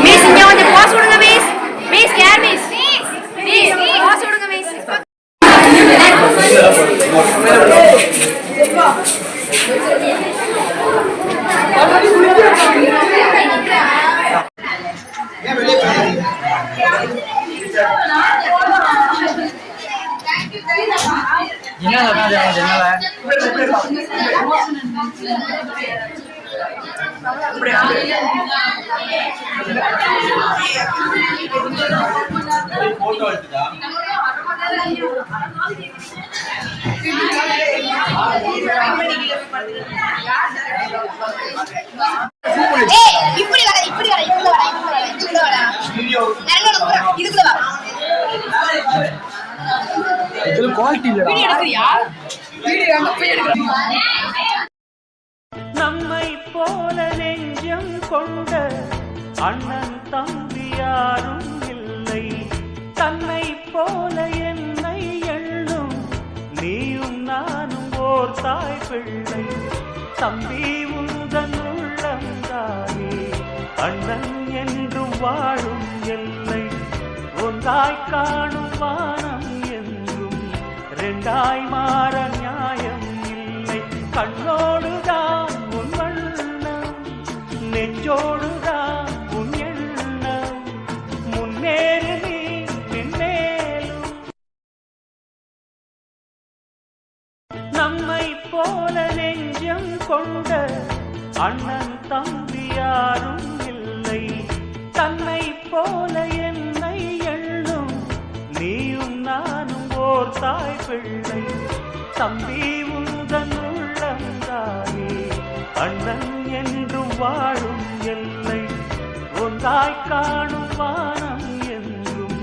Miss இங்க வந்து pass கொடுங்க miss. Miss care miss. Miss pass கொடுங்க மிஸ். போட்டோ எடுத்துடா இப்படி வர இப்படி வர இப்படி வர இப்படி வர வீடியோ இதுக்குள்ள வா. இதுல குவாலிட்டி இல்லடா. வீடியோ எடுக்கறியா? வீடியோ அங்க போய் எடுக்கற. நம்மை போல நெஞ்சம் கொண்ட அண்ணன் தம்பி யாரும் இல்லை. தன்னை போல என்னை எண்ணும் நீயும் நானும் ஓர் தாய் பிள்ளை. தம்பி உந்தன் உள்ளந்தானே அண்ணன் என்றும் வாழும் எல்லை. ஒன்றாய் காணும் வானம் என்றும் ரெண்டாய் மாற நியாயம் இல்லை. கண்ணோடுதான் உன் வண்ணம், நெஞ்சோடுதான் உன் எண்ணம். முன்னேறு நீ பின்னேலும். நம்மை போல நெஞ்சம் கொண்ட அண்ணன் தம்பி யாரும் இல்லை. தன்னை போல என்னை எண்ணும் நீயும் நானும் ஓர் தாய் பிள்ளை. தம்பி உந்தன் உள்ளந்தானே அண்ணன் என்றும் வாழும் எல்லை. ஒன்றாய் காணும் வானம் என்றும்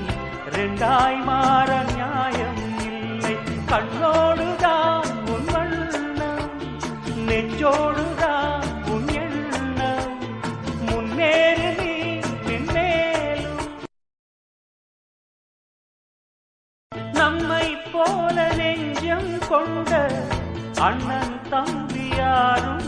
ரெண்டாய் மாற நியாயம் இல்லை. கண்ணோடுதான் உன் வண்ணம், நெஞ்சோடுதான் உன் எண்ணம். முன்னேறு நீ பின்னேலும். நம்மை போல நெஞ்சம் கொண்ட அண்ணன் தம்பி யாரும்